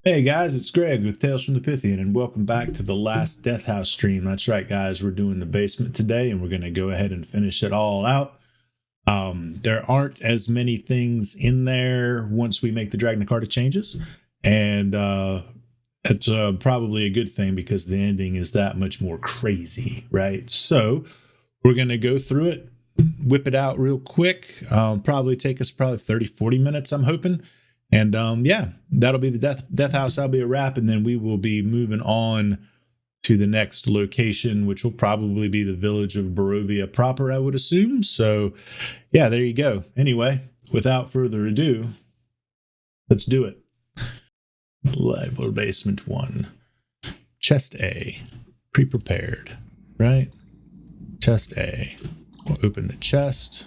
Hey guys, it's Greg with Tales from the Pythian, and welcome back to the last Death House stream. That's right, guys, we're doing the basement today, and we're going to go ahead and finish it all out. There aren't as many things in there once we make the Dragna Carta changes, and it's probably a good thing because the ending is that much more crazy, right? So we're going to go through it, whip it out real quick. Probably take us 30-40 minutes, I'm hoping. And yeah, that'll be the death house. That'll be a wrap, and then we will be moving on to the next location, which will probably be the village of Barovia proper, I would assume. So yeah, there you go. Anyway, without further ado, let's do it. Level basement 1. Chest A. Pre-prepared. Right? Chest A. We'll open the chest.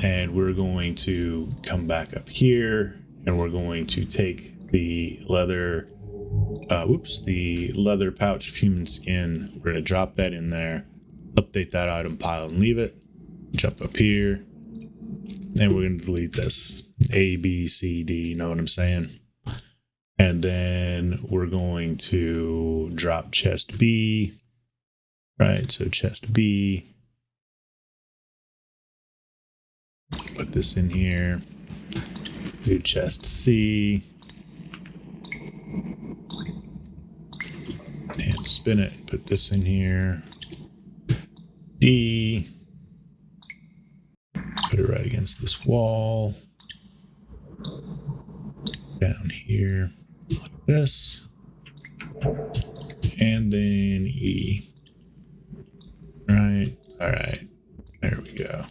And we're going to come back up here, and we're going to take the leather, the leather pouch of human skin. We're going to drop that in there, update that item pile and leave it. Jump up here, and we're going to delete this. A, B, C, D, you know what I'm saying? And then we're going to drop chest B, right? So chest B. Put this in here. Do chest C. And spin it. Put this in here. D. Put it right against this wall. Down here. Like this. And then E. Right. All right. There we go.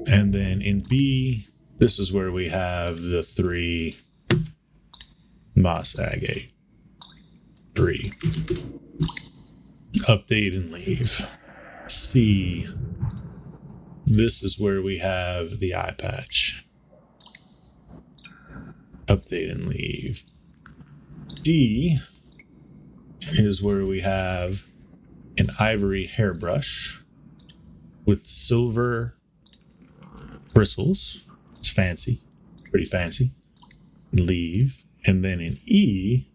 And then in B, this is where we have the 3 moss agate. 3. Update and leave. C, this is where we have the eye patch. Update and leave. D is where we have an ivory hairbrush with silver bristles. It's fancy, pretty fancy. Leave. And then in E,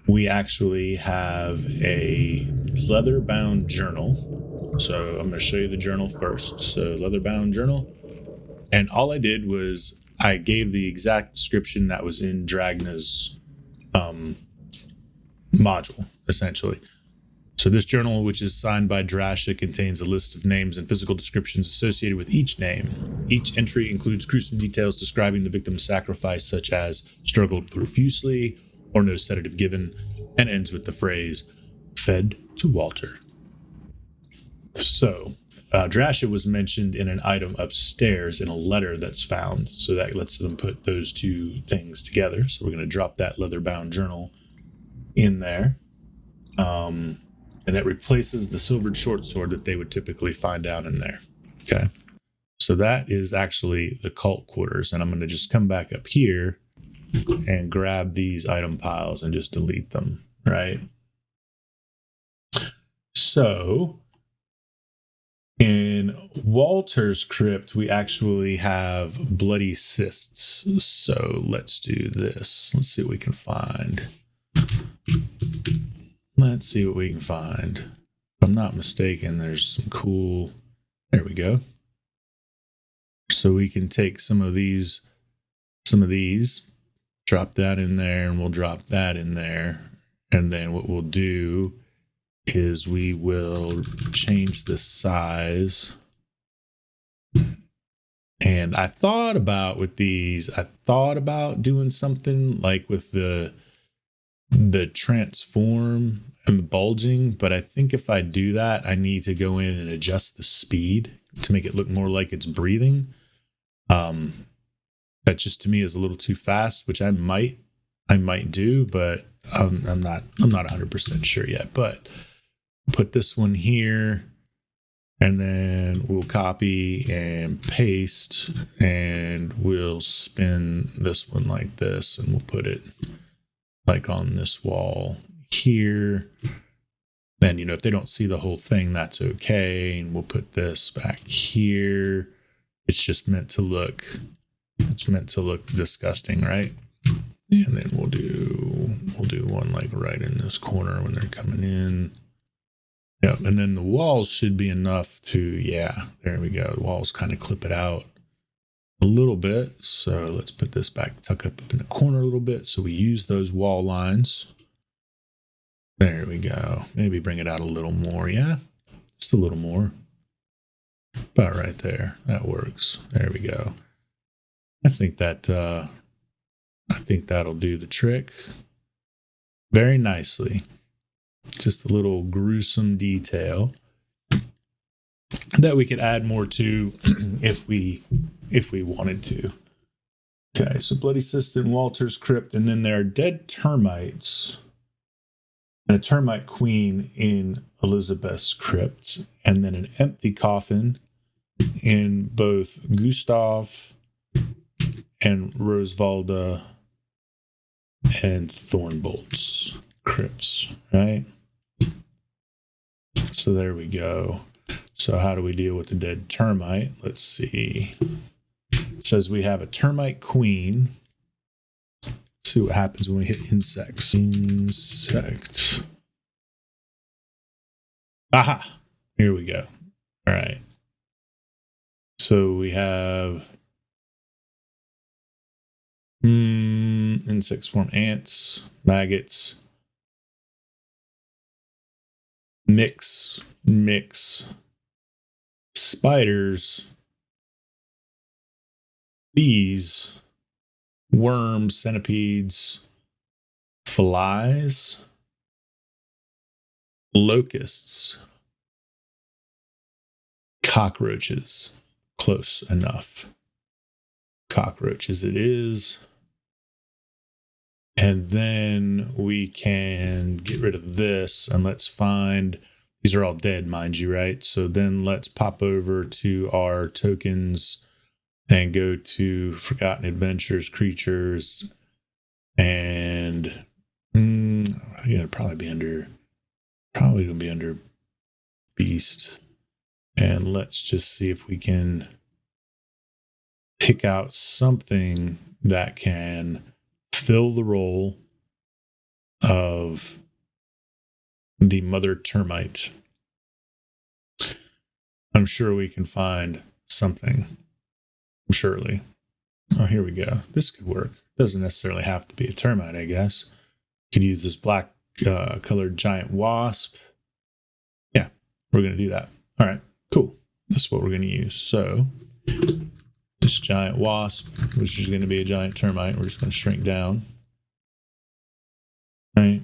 we actually have a leather bound journal. So I'm going to show you the journal first. So leather bound journal. And all I did was I gave the exact description that was in Dragna's module, essentially. So this journal, which is signed by Drasha, contains a list of names and physical descriptions associated with each name. Each entry includes gruesome details describing the victim's sacrifice, such as struggled profusely or no sedative given, and ends with the phrase, fed to Walter. So Drasha was mentioned in an item upstairs in a letter that's found, so that lets them put those two things together. So we're going to drop that leather-bound journal in there. And that replaces the silvered short sword that they would typically find out in there. Okay. So that is actually the cult quarters. And I'm going to just come back up here and grab these item piles and just delete them. Right. So in Walter's crypt, we actually have bloody cysts. So let's do this. Let's see what we can find. Let's see what we can find. If I'm not mistaken, there's some cool... There we go. So we can take some of these, drop that in there, and we'll drop that in there. And then what we'll do is we will change the size. And I thought about doing something like with the transform and the bulging, but I think if I do that, I need to go in and adjust the speed to make it look more like it's breathing. That just to me is a little too fast, which I might do, but I'm not 100% sure yet. But put this one here, and then we'll copy and paste, and we'll spin this one like this, and we'll put it like on this wall here. Then, if they don't see the whole thing, that's okay. And we'll put this back here. It's just meant to look disgusting, right? And And then we'll do one like right in this corner when they're coming in. Yep, and then the walls should be enough to, yeah, there we go. The walls kind of clip it out a little bit. So let's put this back, tuck up in the corner a little bit. So we use those wall lines. There we go. Maybe bring it out a little more. Yeah, just a little more. About right there. That works. There we go. I think that'll do the trick very nicely. Just a little gruesome detail that we could add more to if we wanted to. Okay, so Bloody Sister in Walter's Crypt, and then there are dead termites and a termite queen in Elizabeth's Crypt, and then an empty coffin in both Gustav and Rosevalda and Thornbolt's Crypts, right? So there we go. So how do we deal with the dead termite? Let's see. It says we have a termite queen. Let's see what happens when we hit insects. Insect. Aha! Here we go. All right. So we have insects form ants, maggots, mix, spiders, bees, worms, centipedes, flies, locusts, cockroaches. Close enough. Cockroaches it is. And then we can get rid of this, and let's find, these are all dead, mind you, right? So then let's pop over to our tokens and go to Forgotten Adventures, Creatures, and it'd probably gonna be under Beast. And let's just see if we can pick out something that can fill the role of the mother termite. I'm sure we can find something. Surely. Oh, here we go. This could work. Doesn't necessarily have to be a termite, I guess. Could use this black colored giant wasp. Yeah, we're going to do that. All right, cool. That's what we're going to use. So this giant wasp, which is going to be a giant termite, we're just going to shrink down. All right.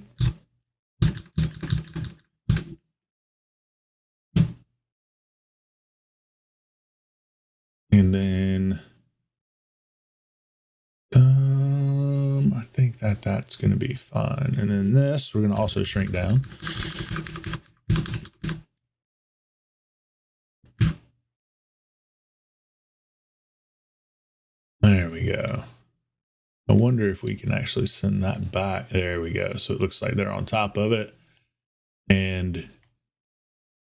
And then I think that's going to be fine. And then this, we're going to also shrink down. There we go. I wonder if we can actually send that back. There we go. So it looks like they're on top of it. And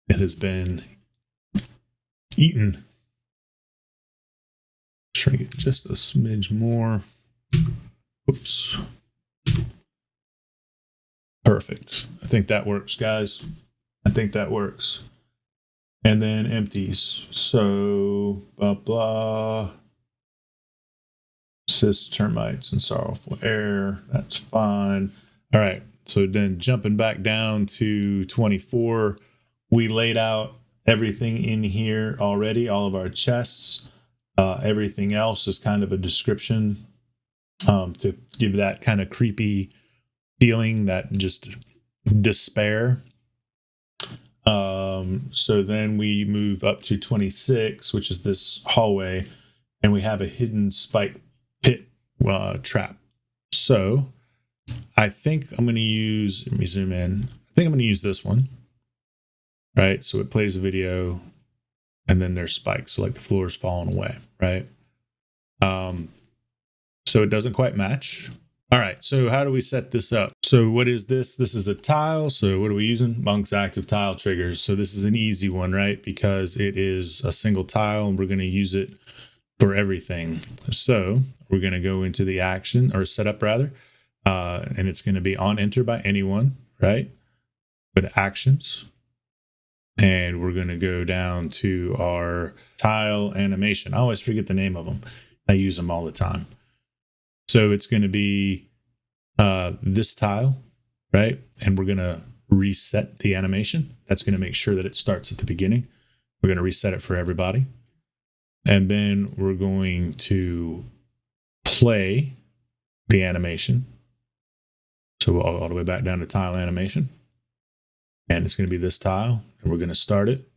it has been eaten. Shrink it just a smidge more. Oops. Perfect. I think that works, guys. I think that works. And then empties. So, blah, blah. Cyst, termites, and sorrowful air. That's fine. All right. So then jumping back down to 24, we laid out everything in here already, all of our chests. Everything else is kind of a description to give that kind of creepy feeling, that just despair. So then we move up to 26, which is this hallway, and we have a hidden spike pit trap. So I think I'm going to use, let me zoom in. I think I'm going to use this one, right? So it plays a video and then there's spikes. So like the floor is falling away, right? So it doesn't quite match. All right, so how do we set this up? So what is this? This is a tile. So what are we using? Monk's active tile triggers. So this is an easy one, right? Because it is a single tile and we're going to use it for everything. So we're going to go into the action, or setup rather. and it's going to be on enter by anyone, right? But actions, and we're going to go down to our tile animation. I always forget the name of them. I use them all the time. So it's going to be this tile, right? And we're going to reset the animation. That's going to make sure that it starts at the beginning. We're going to reset it for everybody. And then we're going to play the animation. So we'll all the way back down to tile animation. And it's going to be this tile. And we're going to start it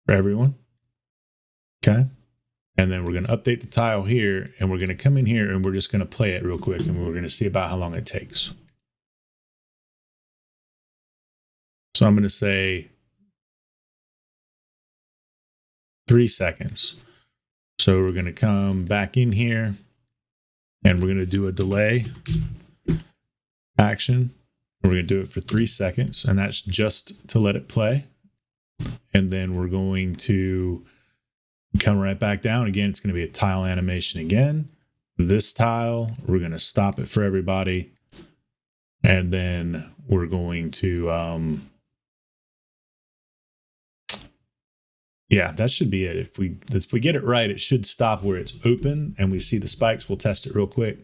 for everyone. Okay. And then we're going to update the tile here. And we're going to come in here and we're just going to play it real quick. And we're going to see about how long it takes. So I'm going to say 3 seconds. So we're going to come back in here and we're going to do a delay action. We're going to do it for 3 seconds, and that's just to let it play. And then we're going to come right back down. Again, it's going to be a tile animation again. This tile, we're going to stop it for everybody. And then we're going to, yeah, that should be it. If we get it right, it should stop where it's open and we see the spikes. We'll test it real quick.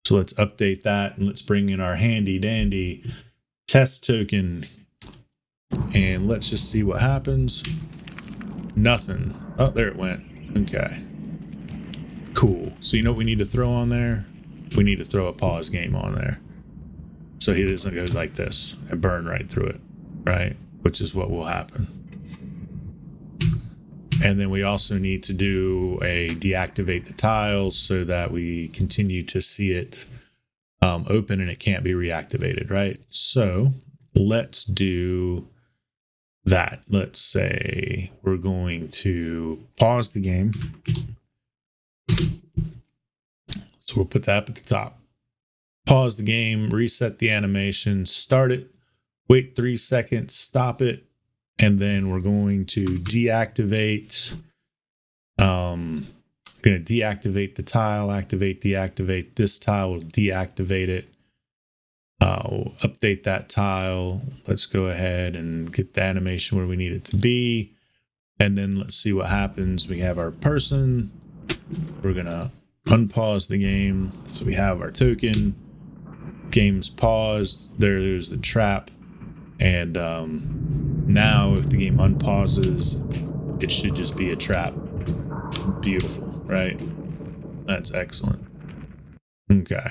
So let's update that and let's bring in our handy dandy test token and let's just see what happens. Nothing. Oh, there it went. Okay. Cool. So you know what we need to throw on there? We need to throw a pause game on there. So he doesn't go like this and burn right through it, right? Which is what will happen. And then we also need to do a deactivate the tiles so that we continue to see it open and it can't be reactivated, right? So let's do that. Let's say we're going to pause the game. So we'll put that up at the top. Pause the game, reset the animation, start it, wait 3 seconds, stop it. And then we're going to deactivate. Going to deactivate the tile, activate, deactivate this tile. We'll deactivate it. We'll update that tile. Let's go ahead and get the animation where we need it to be. And then let's see what happens. We have our person. We're going to unpause the game. So we have our token. Game's paused. There's the trap. And now if the game unpauses, it should just be a trap. Beautiful, right? That's excellent. Okay.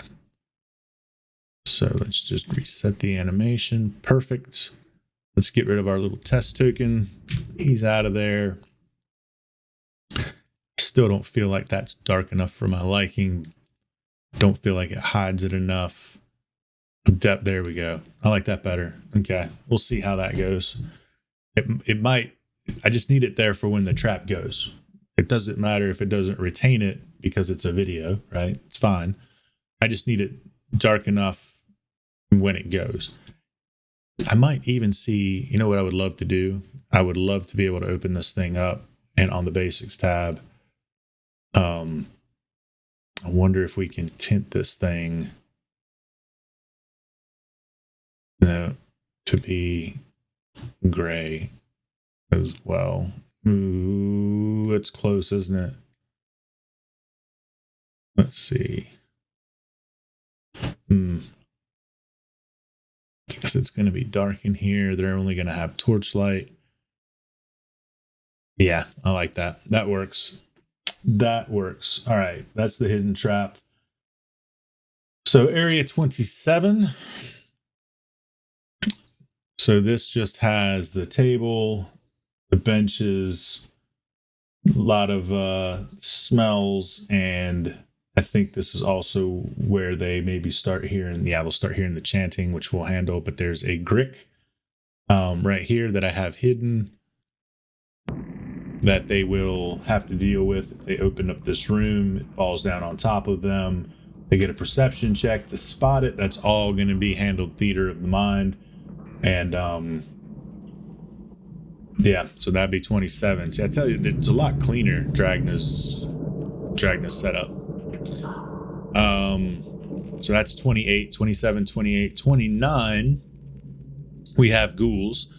So let's just reset the animation. Perfect. Let's get rid of our little test token. He's out of there. Still don't feel like that's dark enough for my liking. Don't feel like it hides it enough. Depth, there we go. I like that better. Okay, we'll see how that goes. It might, I just need it there for when the trap goes. It doesn't matter if it doesn't retain it because it's a video, right? It's fine. I just need it dark enough when it goes. I might even see, you know what I would love to do? I would love to be able to open this thing up and on the basics tab, I wonder if we can tint this thing to be gray as well. Ooh, it's close, isn't it? Let's see. I guess it's going to be dark in here. They're only going to have torchlight. Yeah, I like that. That works. That works. All right, that's the hidden trap. So area 27. So this just has the table, the benches, a lot of smells, and I think this is also where they maybe start hearing, they'll start hearing the chanting, which we'll handle, but there's a grick right here that I have hidden that they will have to deal with if they open up this room. It falls down on top of them. They get a perception check to spot it. That's all going to be handled theater of the mind. And yeah, so that'd be 27. See, I tell you, it's a lot cleaner Dragna's setup. So that's 28, 27, 28, 29. We have ghouls.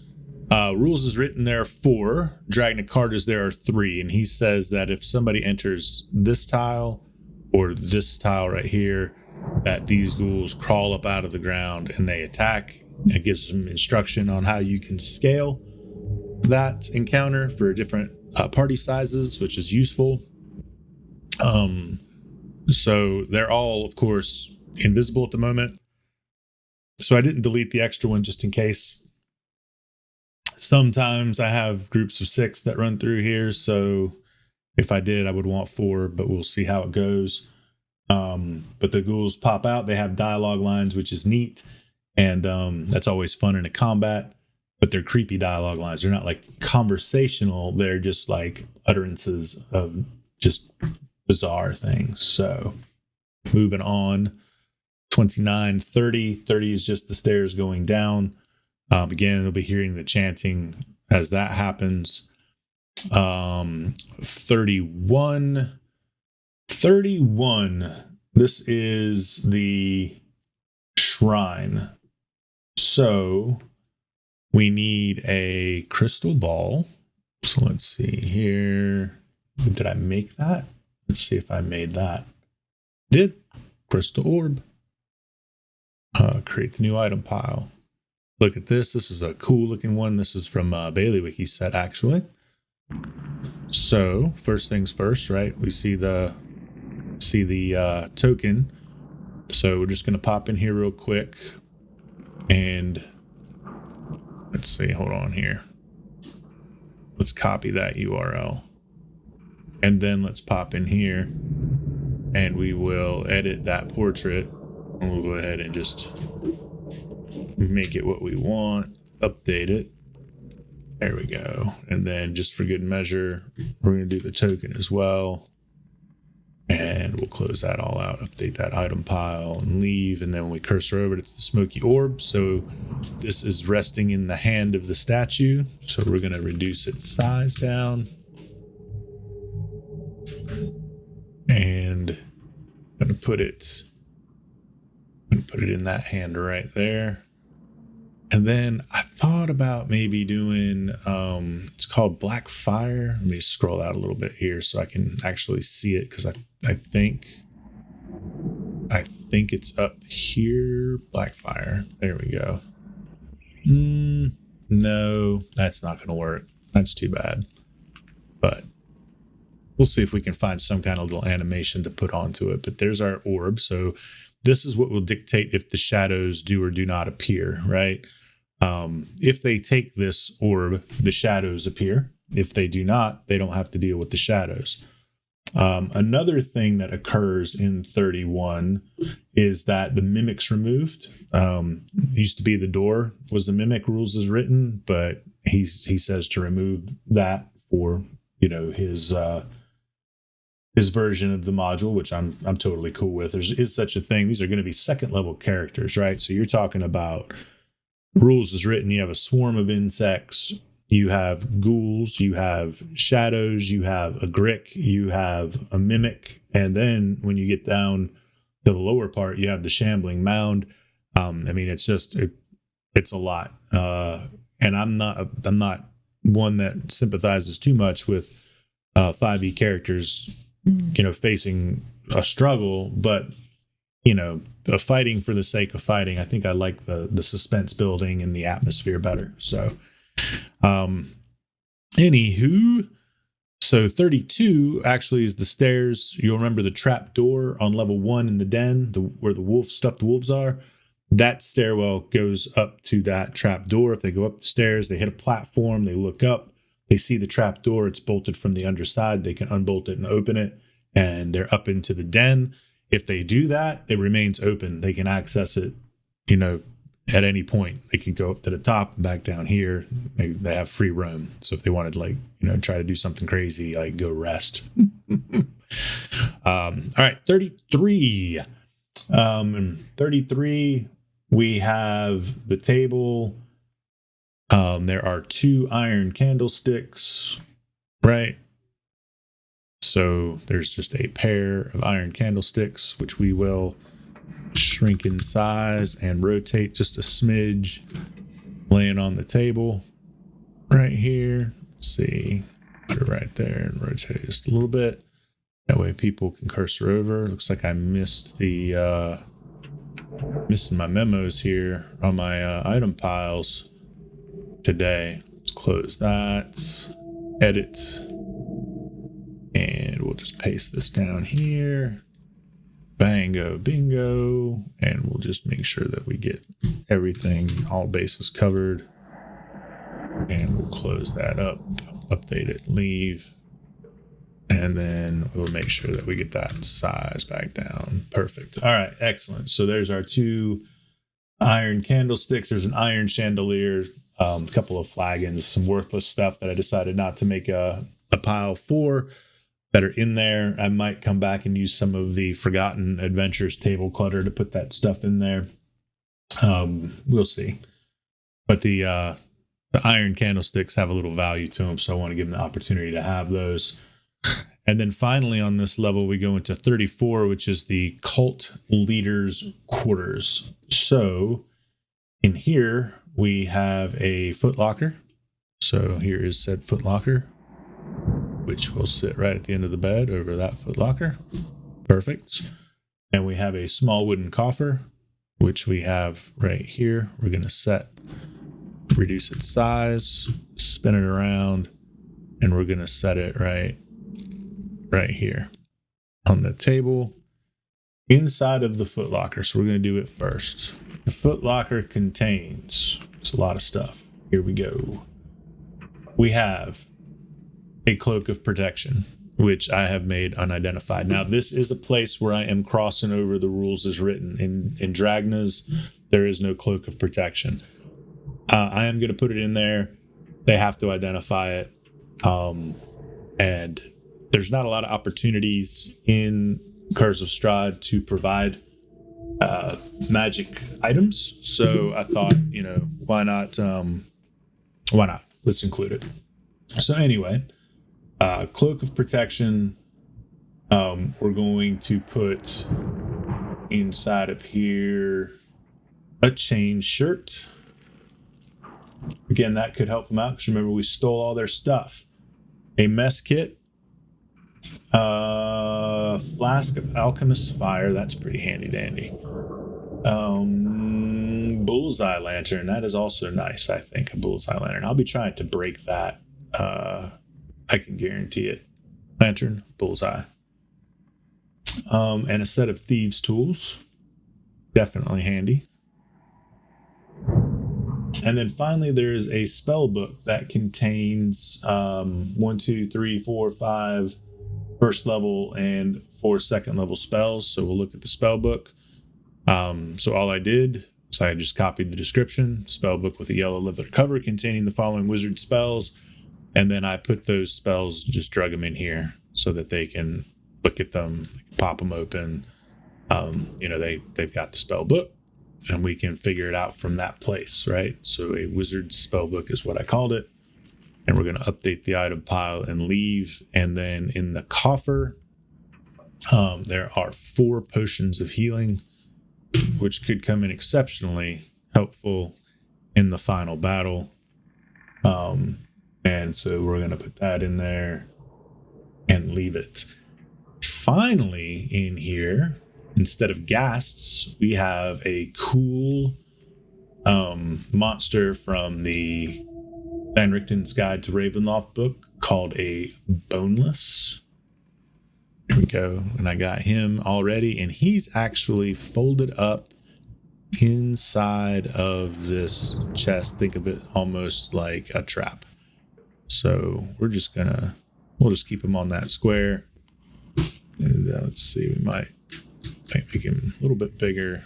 Rules is written there are 4. Dragna Cartas there are 3. And he says that if somebody enters this tile or this tile right here, that these ghouls crawl up out of the ground and they attack. It gives some instruction on how you can scale that encounter for different party sizes, which is useful. So they're all, of course, invisible at the moment. So I didn't delete the extra one just in case. Sometimes I have groups of 6 that run through here, so if I did, I would want 4, but we'll see how it goes. But the ghouls pop out. They have dialogue lines, which is neat, and that's always fun in a combat. But they're creepy dialogue lines. They're not like conversational. They're just like utterances of just bizarre things. So moving on, 29, 30. 30 is just the stairs going down. Again, they'll be hearing the chanting as that happens. 31. 31. This is the shrine. So we need a crystal ball. So let's see here. Did I make that? Let's see if I made that. Did. Crystal orb. Create the new item pile. Look at this. This is a cool looking one. This is from Bailiwick set, actually. So first things first, right? We see the token. So we're just going to pop in here real quick. And let's see. Hold on here. Let's copy that URL. And then let's pop in here. And we will edit that portrait. And we'll go ahead and just make it what we want, update it. There we go. And then just for good measure, we're going to do the token as well. And we'll close that all out, update that item pile and leave. And then when we cursor over to the smoky orb. So this is resting in the hand of the statue. So we're going to reduce its size down. And I'm going to put it in that hand right there. And then I thought about maybe doing, it's called Black Fire. Let me scroll out a little bit here so I can actually see it, because I think it's up here. Black Fire. There we go. No, that's not going to work. That's too bad. But we'll see if we can find some kind of little animation to put onto it. But there's our orb. So this is what will dictate if the shadows do or do not appear, right? If they take this orb, the shadows appear. If they do not, they don't have to deal with the shadows. Another thing that occurs in 31 is that the mimic's removed. It used to be the door was the mimic, rules is written, but he says to remove that for, his version of the module, which I'm totally cool with. There is such a thing. These are going to be 2nd level characters, right? So you're talking about rules is written. You have a swarm of insects. You have ghouls. You have shadows. You have a grick. You have a mimic. And then when you get down to the lower part, you have the shambling mound. It's just it's a lot. And I'm not one that sympathizes too much with 5e characters, facing a struggle, but fighting for the sake of fighting. I think I like the suspense building and the atmosphere better. So, anywho, so 32 actually is the stairs. You'll remember the trap door on level 1 in the den, where the stuffed wolves are. That stairwell goes up to that trap door. If they go up the stairs, they hit a platform, they look up, they see the trap door. It's bolted from the underside. They can unbolt it and open it, and they're up into the den. If they do that, it remains open. They can access it, at any point. They can go up to the top and back down here. They have free roam. So if they wanted to try to do something crazy, go rest. All right, 33. 33, we have the table. There are 2 iron candlesticks, right? So there's just a pair of iron candlesticks, which we will shrink in size and rotate just a smidge, laying on the table right here. Let's see, put it right there and rotate it just a little bit. That way people can cursor over. Looks like I missed the missing my memos here on my item piles today. Let's close that, edit, and we'll just paste this down here. Bango bingo, and we'll just make sure that we get everything, all bases covered, and we'll close that up, update it, leave, and then we'll make sure that we get that size back down. Perfect. All right, excellent. So there's our 2 iron candlesticks. There's an iron chandelier, a couple of flagons, some worthless stuff that I decided not to make a pile for that are in there. I might come back and use some of the Forgotten Adventures table clutter to put that stuff in there. We'll see. But the iron candlesticks have a little value to them, so I want to give them the opportunity to have those. And then finally on this level, we go into 34, which is the cult leaders' quarters. So in here, we have a footlocker. So here is said footlocker, which will sit right at the end of the bed over that footlocker. Perfect. And we have a small wooden coffer, which we have right here. We're going to reduce its size, spin it around, and we're going to set it right here on the table inside of the footlocker. So we're going to do it first. The footlocker contains, it's a lot of stuff. Here we go. We have a cloak of protection, which I have made unidentified. Now, this is a place where I am crossing over the rules as written. In Dragna's, there is no cloak of protection. I am going to put it in there. They have to identify it. And there's not a lot of opportunities in Curse of Strahd to provide magic items. So I thought, why not? Let's include it. So anyway, cloak of protection, we're going to put inside of here a chain shirt. Again, that could help them out because remember, we stole all their stuff. A mess kit, flask of alchemist's fire, that's pretty handy dandy. Bullseye lantern, that is also nice. I think a bullseye lantern. I'll be trying to break that. I can guarantee it. Lantern, bullseye, and a set of thieves' tools, definitely handy. And then finally, there is a spell book that contains 1, 2, 3, 4, 5 first level and 4 second level spells. So we'll look at the spell book. So all I did is I just copied the description, spell book with a yellow leather cover containing the following wizard spells. And then I put those spells, just drug them in here so that they can look at them, pop them open. They've got the spell book. And we can figure it out from that place, right? So a wizard spell book is what I called it. And we're going to update the item pile and leave. And then in the coffer, there are 4 potions of healing, which could come in exceptionally helpful in the final battle. And so we're going to put that in there and leave it. Finally, in here, instead of ghasts, we have a cool monster from the Van Richten's Guide to Ravenloft book called a Boneless. There we go. And I got him already, and he's actually folded up inside of this chest. Think of it almost like a trap. So we'll just keep him on that square. And, let's see, we might make him a little bit bigger.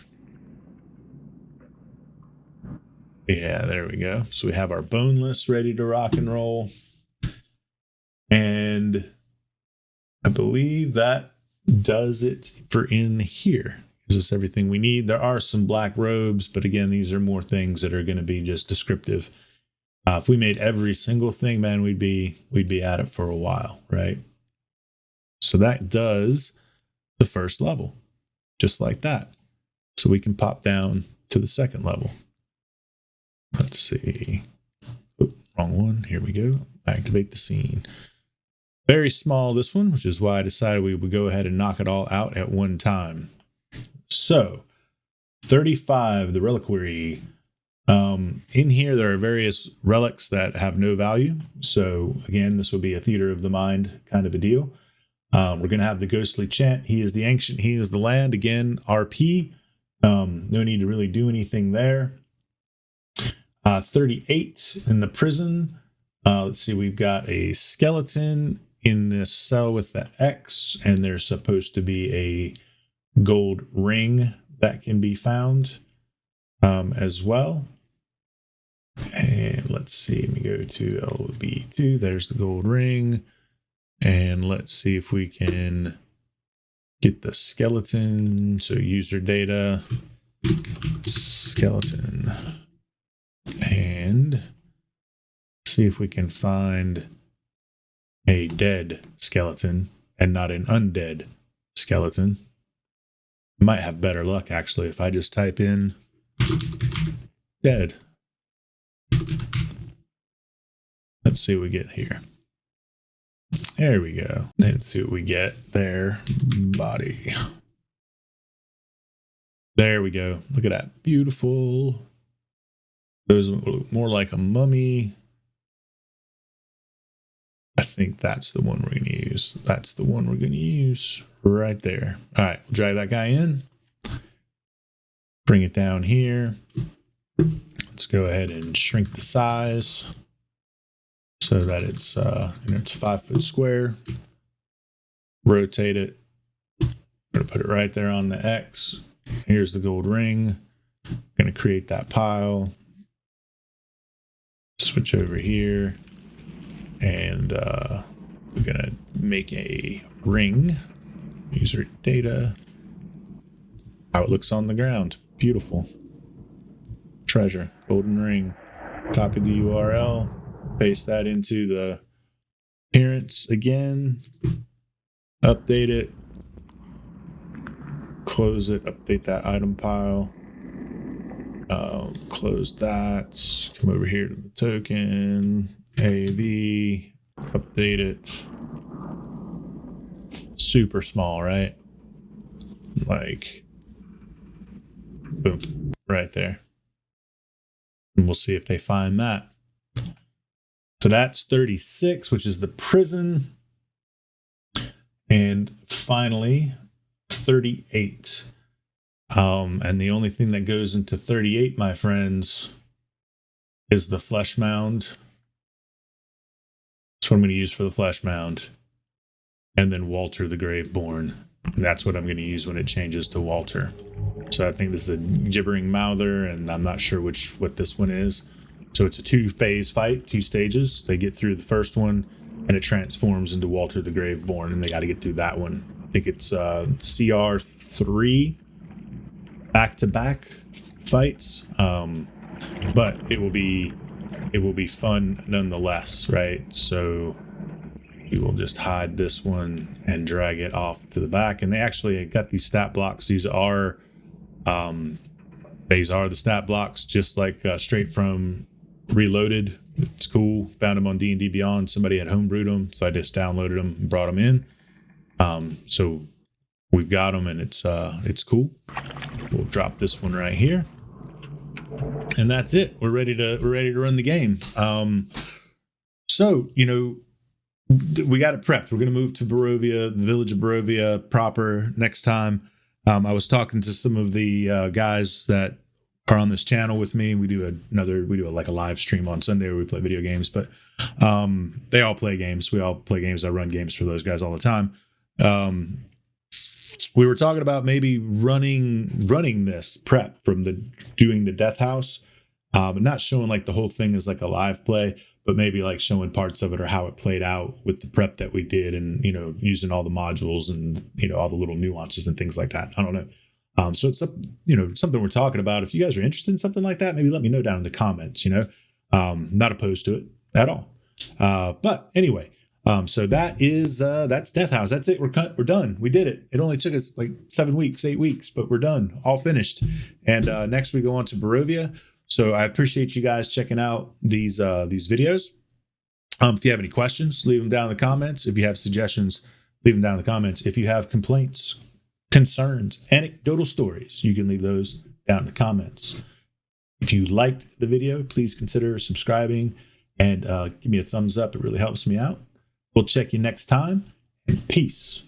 Yeah, there we go. So we have our Boneless ready to rock and roll. And I believe that does it for in here. Gives us everything we need. There are some black robes, but again, these are more things that are going to be just descriptive. If we made every single thing, man, we'd be at it for a while, right? So that does the first level, just like that. So we can pop down to the second level. Let's see. Oh, wrong one. Here we go. Activate the scene. Very small, this one, which is why I decided we would go ahead and knock it all out at one time. So 35, the Reliquary. In here, there are various relics that have no value. So again, this will be a theater of the mind kind of a deal. We're going to have the ghostly chant. He is the ancient, he is the land. Again, RP. No need to really do anything there. 38 in the prison. Let's see, we've got a skeleton in this cell with the X, and there's supposed to be a gold ring that can be found as well. And let's see, let me go to LB2. There's the gold ring. And let's see if we can get the skeleton. So user data, skeleton, and see if we can find a dead skeleton and not an undead skeleton. Might have better luck actually if I just type in dead. Let's see what we get here. There we go. Let's see what we get there. Body. There we go. Look at that. Beautiful. Those look more like a mummy. I think that's the one we're going to use. That's the one we're going to use right there. All right. We'll drag that guy in. Bring it down here. Let's go ahead and shrink the size so that it's it's 5 foot square. Rotate it. I'm going to put it right there on the X. Here's the gold ring. I'm going to create that pile. Switch over here. And we're going to make a ring. User data. How it looks on the ground. Beautiful. Treasure. Golden ring. Copy the URL. Paste that into the appearance again. Update it. Close it. Update that item pile. Close that. Come over here to the token. AV. Update it. Super small, right? Like, boom, right there. And we'll see if they find that. So that's 36, which is the prison. And finally, 38. And the only thing that goes into 38, my friends, is the flesh mound. That's what I'm going to use for the flesh mound. And then Walter the Graveborn. And that's what I'm going to use when it changes to Walter. So I think this is a gibbering mouther, and I'm not sure what this one is. So it's a 2-phase fight, 2 stages. They get through the first one, and it transforms into Walter the Graveborn, and they got to get through that one. I think it's CR3 back-to-back fights, but it will be fun nonetheless, right? So we will just hide this one and drag it off to the back. And they actually got these stat blocks. These are the stat blocks, just like straight from Reloaded. It's cool. Found them on D&D Beyond. Somebody had homebrewed them, so I just downloaded them and brought them in. So we've got them, and it's cool. We'll drop this one right here, and that's it. We're ready to run the game. So we got it prepped. We're going to move to Barovia, the village of Barovia proper next time. I was talking to some of the guys that are on this channel with me. We do a live stream on Sunday where we play video games, but they all play games. We all play games. I run games for those guys all the time. We were talking about maybe running this prep from doing the death house, but not showing like the whole thing as like a live play, but maybe like showing parts of it or how it played out with the prep that we did, and using all the modules and all the little nuances and things like that. I don't know. So it's something we're talking about. If you guys are interested in something like that, maybe let me know down in the comments. Not opposed to it at all. But anyway, So that's Death House. That's it. We're done. We did it. It only took us like 7 weeks, 8 weeks, but we're done. All finished. And next we go on to Barovia. So I appreciate you guys checking out these videos. If you have any questions, leave them down in the comments. If you have suggestions, leave them down in the comments. If you have complaints, concerns, anecdotal stories, you can leave those down in the comments. If you liked the video, please consider subscribing and give me a thumbs up. It really helps me out. We'll check you next time, and peace.